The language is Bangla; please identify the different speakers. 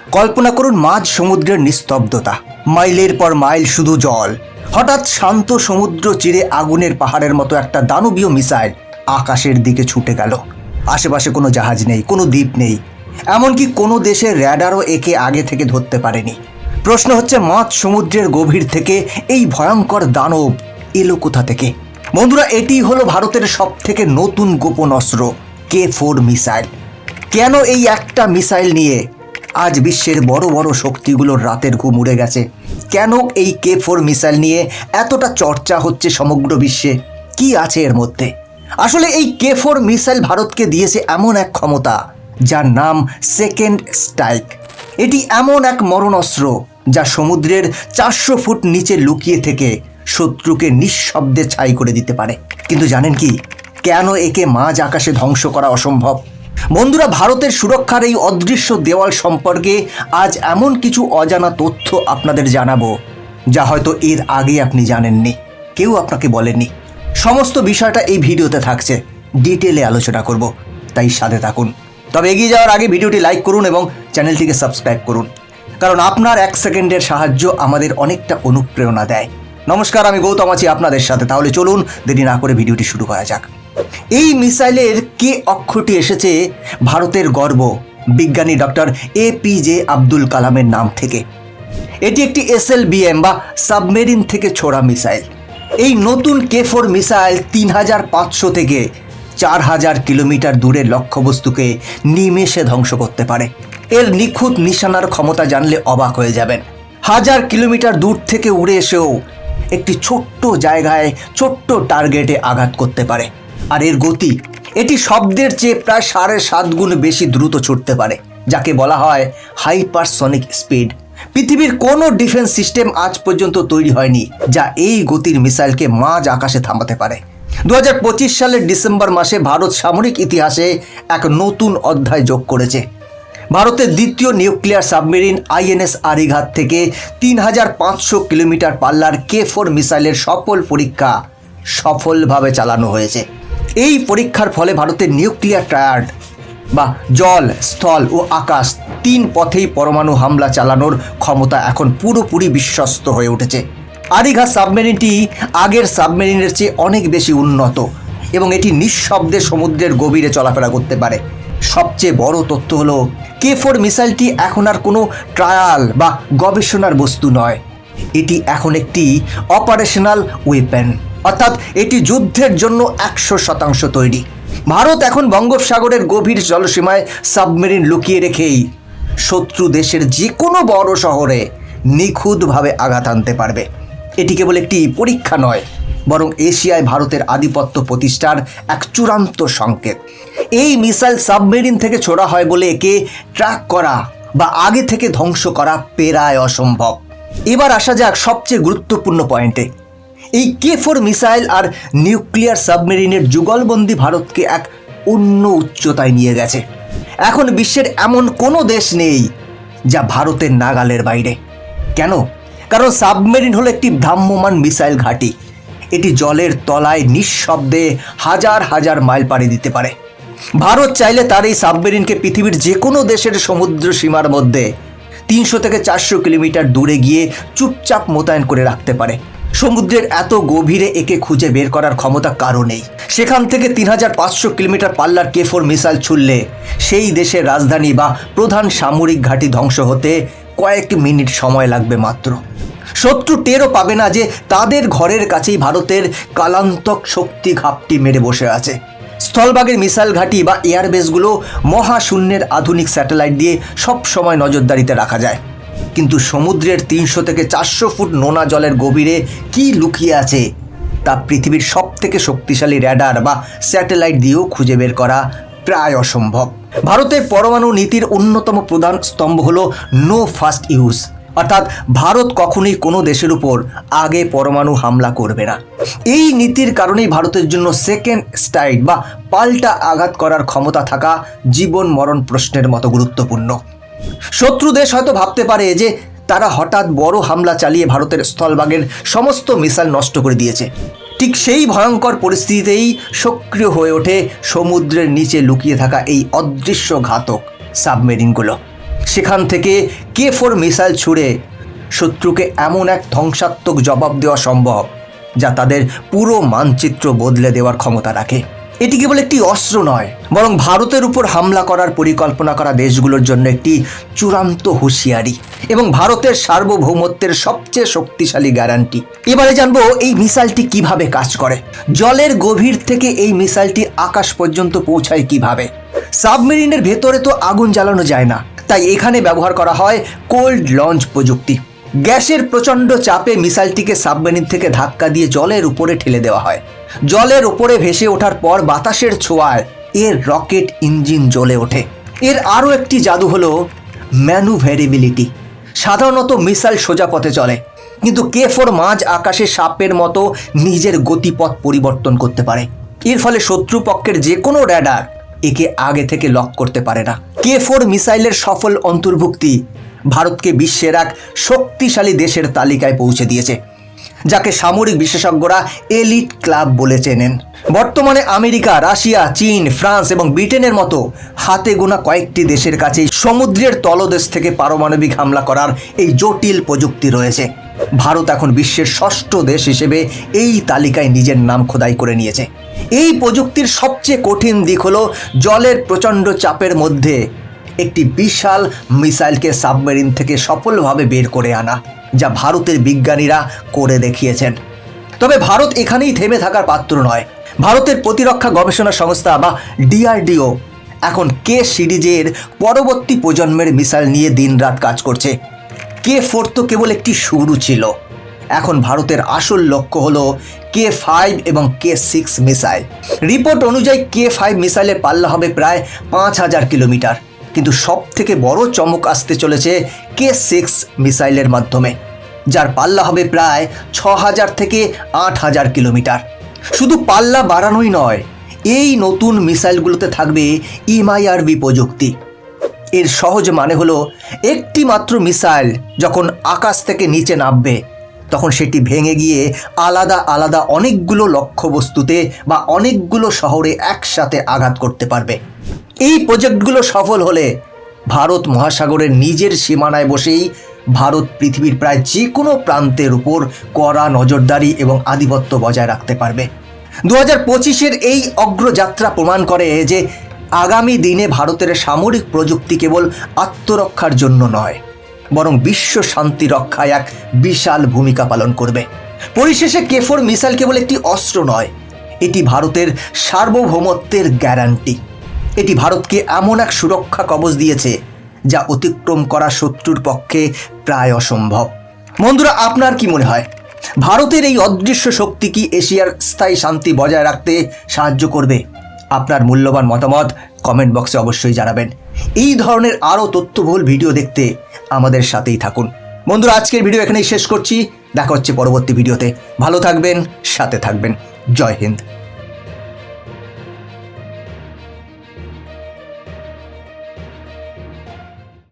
Speaker 1: কল্পনা করুন মাঝ সমুদ্রের নিস্তব্ধতা, মাইলের পর মাইল শুধু জল। হঠাৎ শান্ত সমুদ্র চিরে আগুনের পাহাড়ের মতো একটা দানবীয় মিসাইল আকাশের দিকে ছুটে গেল। আশেপাশে কোনো জাহাজ নেই, কোনো দ্বীপ নেই, এমনকি কোনো দেশের র্যাডারও একে আগে থেকে ধরতে পারেনি। প্রশ্ন হচ্ছে, মাঝ সমুদ্রের গভীর থেকে এই ভয়ঙ্কর দানব এলো কোথা থেকে? বন্ধুরা, এটি হলো ভারতের সবথেকে নতুন গোপন অস্ত্র, K4 মিসাইল। কেন এই একটা মিসাইল নিয়ে আজ বিশ্বের বড় বড় শক্তিগুলোর রাতের ঘুম উড়ে গেছে? কেন এই K4 মিসাইল নিয়ে এতটা চর্চা হচ্ছে সমগ্র বিশ্বে? কি আছে এর মধ্যে? আসলে এই K4 মিসাইল ভারতকে দিয়েছে এমন এক ক্ষমতা যার নাম সেকেন্ড স্ট্রাইক। এটি এমন এক মরণাস্ত্র যা সমুদ্রের 400 ফুট নিচে লুকিয়ে থেকে শত্রুকে নিঃশব্দে ছাই করে দিতে পারে। কিন্তু জানেন কি, কেন একে মাঝ আকাশে ধ্বংস করা অসম্ভব? বন্ধুরা, ভারতের সুরক্ষার এই অদৃশ্য দেওয়াল সম্পর্কে আজ এমন কিছু অজানা তথ্য আপনাদের জানাবো যা হয়তো এর আগে আপনি জানেননি, কেউ আপনাকে বলেননি। সমস্ত বিষয়টা এই ভিডিওতে থাকছে, ডিটেলে আলোচনা করব, তাই সাথে থাকুন। তবে এগিয়ে যাওয়ার আগে ভিডিওটি লাইক করুন এবং চ্যানেলটিকে সাবস্ক্রাইব করুন, কারণ আপনার 1 সেকেন্ডের সাহায্য আমাদের অনেকটা অনুপ্রেরণা দেয়। নমস্কার, আমি গৌতম আছি আপনাদের সাথে। তাহলে চলুন দেরি না করে ভিডিওটি শুরু করা যাক। এই মিসাইলের কে অক্ষরটি এসেছে ভারতের গর্ব বিজ্ঞানী ডক্টর APJ আব্দুল কালামের নাম থেকে। এটি একটি SLBM বা সাবমেরিন থেকে ছোড়া মিসাইল। এই নতুন K4 মিসাইল 3500 থেকে 4000 কিলোমিটার দূরের লক্ষ্যবস্তুকে নিমেষে ধ্বংস করতে পারে। এর নিখুঁত নিশানার ক্ষমতা জানলে অবাক হয়ে যাবেন। 1000 কিলোমিটার দূর থেকে উড়ে এসেও একটি ছোট্ট জায়গায় ছোট্ট টার্গেটে আঘাত করতে পারে। আর এর গতি, এটি শব্দের চেয়ে প্রায় 7.5 গুণ বেশি দ্রুত ছুটতে পারে, যাকে বলা হয় হাইপারসনিক স্পিড। পৃথিবীর কোনো ডিফেন্স সিস্টেম আজ পর্যন্ত তৈরি হয়নি যা এই গতির মিসাইলকে মাঝ আকাশে থামাতে পারে। 2025 সালের ডিসেম্বর মাসে ভারত সামরিক ইতিহাসে এক নতুন অধ্যায় যোগ করেছে। ভারতের দ্বিতীয় নিউক্লিয়ার সাবমেরিন INS আরিঘাত থেকে 3500 কিলোমিটার পাল্লার K4 মিসাইলের পরীক্ষা সফলভাবে চালানো হয়েছে। এই পরীক্ষার ফলে ভারতের নিউক্লিয়ার ট্রায়াড বা জল, স্থল ও আকাশ 3 পথেই পরমাণু হামলা চালানোর ক্ষমতা এখন পুরোপুরি বিশ্বস্ত হয়ে উঠেছে। আরিঘাত সাবমেরিনটি আগের সাবমেরিনের চেয়ে অনেক বেশি উন্নত এবং এটি নিঃশব্দে সমুদ্রের গভীরে চলাফেরা করতে পারে। সবচেয়ে বড় তথ্য হলো, K4 মিসাইলটি এখন আর কোনো ট্রায়াল বা গবেষণার বস্তু নয়, এটি এখন একটি অপারেশনাল ওয়েপেন, অর্থাৎ এটি যুদ্ধের জন্য 100% তৈরি। ভারত এখন বঙ্গোপসাগরের গভীর জলসীমায় সাবমেরিন লুকিয়ে রেখেই শত্রু দেশের যে কোনো বড় শহরে নিখুঁতভাবে আঘাত আনতে পারবে। এটি কেবল একটি পরীক্ষা নয়, বরং এশিয়ায় ভারতের আধিপত্য প্রতিষ্ঠার এক চূড়ান্ত সংকেত। এই মিসাইল সাবমেরিন থেকে ছোড়া হয় বলে একে ট্র্যাক করা বা আগে থেকে ধ্বংস করা প্রায় অসম্ভব। এবার আসা যাক সবচেয়ে গুরুত্বপূর্ণ পয়েন্টে। এই K4 মিসাইল আর নিউক্লিয়ার সাবমেরিনের যুগলবন্দি ভারতকে এক অন্য উচ্চতায় নিয়ে গেছে। এখন বিশ্বের এমন কোনো দেশ নেই যা ভারতের নাগালের বাইরে। কেন? কারণ সাবমেরিন হলো একটি ভ্রাম্যমাণ মিসাইল ঘাঁটি। এটি জলের তলায় নিঃশব্দে হাজার হাজার মাইল পাড়ি দিতে পারে। ভারত চাইলে তার এই সাবমেরিনকে পৃথিবীর যে কোনো দেশের সমুদ্র সীমার মধ্যে 300 থেকে 400 কিলোমিটার দূরে গিয়ে চুপচাপ মোতায়েন করে রাখতে পারে। সমুদ্রের এত গভীরে একে খুঁজে বের করার ক্ষমতা কারও নেই। সেখান থেকে 3500 কিলোমিটার পাল্লার K4 মিসাইল ছুড়লে সেই দেশের রাজধানী বা প্রধান সামরিক ঘাঁটি ধ্বংস হতে কয়েক মিনিট সময় লাগবে মাত্র। শত্রু টেরও পাবে না যে তাদের ঘরের কাছেই ভারতের কালান্তক শক্তি ঘাপটি মেরে বসে আছে। স্থলভাগের মিসাইল ঘাঁটি বা এয়ারবেসগুলো মহাশূন্যের আধুনিক স্যাটেলাইট দিয়ে সব সময় নজরদারিতে রাখা যায়, কিন্তু সমুদ্রের 300 থেকে 400 ফুট নোনা জলের গভীরে কি লুকিয়ে আছে তা পৃথিবীর সবথেকে শক্তিশালী র্যাডার বা স্যাটেলাইট দিয়েও খুঁজে বের করা প্রায় অসম্ভব। ভারতের পরমাণু নীতির অন্যতম প্রধান স্তম্ভ হলো নো ফার্স্ট ইউজ, অর্থাৎ ভারত কখনোই কোনো দেশের উপর আগে পরমাণু হামলা করবে না। এই নীতির কারণেই ভারতের জন্য সেকেন্ড স্ট্রাইক বা পাল্টা আঘাত করার ক্ষমতা থাকা জীবন মরণ প্রশ্নের মতো গুরুত্বপূর্ণ। শত্রু দেশ হয়তো ভাবতে পারে যে তারা হঠাৎ বড় হামলা চালিয়ে ভারতের স্থলভাগের সমস্ত মিসাইল নষ্ট করে দিয়েছে। ঠিক সেই ভয়ঙ্কর পরিস্থিতিতেই সক্রিয় হয়ে ওঠে সমুদ্রের নিচে লুকিয়ে থাকা এই অদৃশ্য ঘাতক সাবমেরিনগুলো। সেখান থেকে K4 মিসাইল ছুড়ে শত্রুকে এমন এক ধ্বংসাত্মক জবাব দেওয়া সম্ভব যা তাদের পুরো মানচিত্র বদলে দেওয়ার ক্ষমতা রাখে। এটি কেবল একটি অস্ত্র নয়, বরং ভারতের উপর হামলা করার পরিকল্পনা করা দেশগুলোর জন্য একটি চূড়ান্ত হুঁশিয়ারি এবং ভারতের সার্বভৌমত্বের সবচেয়ে শক্তিশালী গ্যারান্টি। এবারে জানবো এই মিসাইলটি কিভাবে কাজ করে। জলের গভীর থেকে এই মিসাইলটি আকাশ পর্যন্ত পৌঁছায় কিভাবে? সাবমেরিনের ভেতরে তো আগুন জ্বালানো যায় না, তাই এখানে ব্যবহার করা হয় কোল্ড লঞ্চ প্রযুক্তি। গ্যাসের প্রচণ্ড চাপে মিসাইলটিকে সাবমেরিন থেকে ধাক্কা দিয়ে জলের উপরে ঠেলে দেওয়া হয়। জলের উপরে ভেসে ওঠার পর বাতাসের ছোঁয়ায় এর রকেট ইঞ্জিন জ্বলে ওঠে। এর আরও একটি জাদু হলো ম্যানুভেরিবিলিটি। সাধারণত মিসাইল সোজা পথে চলে, কিন্তু K4 মাঝ আকাশে সাপের মতো নিজের গতিপথ পরিবর্তন করতে পারে। এর ফলে শত্রুপক্ষের যে কোনো র্যাডার একে আগে থেকে লক করতে পারে না। K4 মিসাইলের সফল অন্তর্ভুক্তি ভারতকে বিশ্বের এক শক্তিশালী দেশের তালিকায় পৌঁছে দিয়েছে, যাকে সামরিক বিশেষজ্ঞরা এলিট ক্লাব বলে চেনেন। বর্তমানে আমেরিকা, রাশিয়া, চীন, ফ্রান্স এবং ব্রিটেনের মতো হাতে গোনা কয়েকটি দেশের কাছেই সমুদ্রের তলদেশ থেকে পারমাণবিক হামলা করার এই জটিল প্রযুক্তি রয়েছে। ভারত এখন বিশ্বের ষষ্ঠ দেশ হিসেবে এই তালিকায় নিজের নাম খোদাই করে নিয়েছে। এই প্রযুক্তির সবচেয়ে কঠিন দিক হলো জলের প্রচণ্ড চাপের মধ্যে একটি বিশাল মিসাইলকে সাবমেরিন থেকে সফলভাবে বের করে আনা, যা ভারতের বিজ্ঞানীরা করে দেখিয়েছেন। তবে ভারত এখানেই থেমে থাকার পাত্র নয়। ভারতের প্রতিরক্ষা গবেষণা সংস্থা বা DRDO এখন K সিরিজের পরবর্তী প্রজন্মের মিসাইল নিয়ে দিনরাত কাজ করছে। K4 তো কেবল একটি শুরু ছিল। এখন ভারতের আসল লক্ষ্য হলো K5 এবং K6 মিসাইল। রিপোর্ট অনুযায়ী K5 মিসাইলের পাল্লা হবে প্রায় 5000 কিলোমিটার, কিন্তু সব থেকে বড় চমক আসতে চলেছে K6 মিসাইলের মাধ্যমে, যার পাল্লা হবে প্রায় 6000 থেকে 8000 কিলোমিটার। শুধু পাল্লা বাড়ানোই নয়, এই নতুন মিসাইলগুলোতে থাকবে MIRV প্রযুক্তি। এর সহজ মানে হলো একটি মাত্র মিসাইল যখন আকাশ থেকে নিচে নামবে, তখন সেটি ভেঙে গিয়ে আলাদা আলাদা অনেকগুলো লক্ষ্যবস্তুতে বা অনেকগুলো শহরে একসাথে আঘাত করতে পারবে। এই প্রজেক্টগুলো সফল হলে ভারত মহাসাগরের নিজের সীমানায় বসেই ভারত পৃথিবীর প্রায় যে কোনো প্রান্তের উপর কড়া নজরদারি এবং আধিপত্য বজায় রাখতে পারবে। 2025-এর এই অগ্রযাত্রা প্রমাণ করে যে আগামী দিনে ভারতের সামরিক প্রযুক্তি কেবল আত্মরক্ষার জন্য নয়, বরং বিশ্ব শান্তি রক্ষায় এক বিশাল ভূমিকা পালন করবে। পরিশেষে K4 মিসাইল কেবল একটি অস্ত্র নয়, এটি ভারতের সার্বভৌমত্বের গ্যারান্টি। এটি ভারতকে এমন এক সুরক্ষা কবচ দিয়েছে যা অতিক্রম করা শত্রুর পক্ষে প্রায় অসম্ভব। বন্ধুরা, আপনার কি মনে হয়, ভারতের এই অদৃশ্য শক্তি কি এশিয়ার স্থায়ী শান্তি বজায় রাখতে সাহায্য করবে? আপনার মূল্যবান মতামত কমেন্ট বক্সে অবশ্যই জানাবেন। এই ধরনের আরও তথ্যবহুল ভিডিও দেখতে আমাদের সাথেই থাকুন। বন্ধুরা, আজকের ভিডিও এখানেই শেষ করছি। দেখা হচ্ছে পরবর্তী ভিডিওতে। ভালো থাকবেন, সাথে থাকবেন। জয় হিন্দ।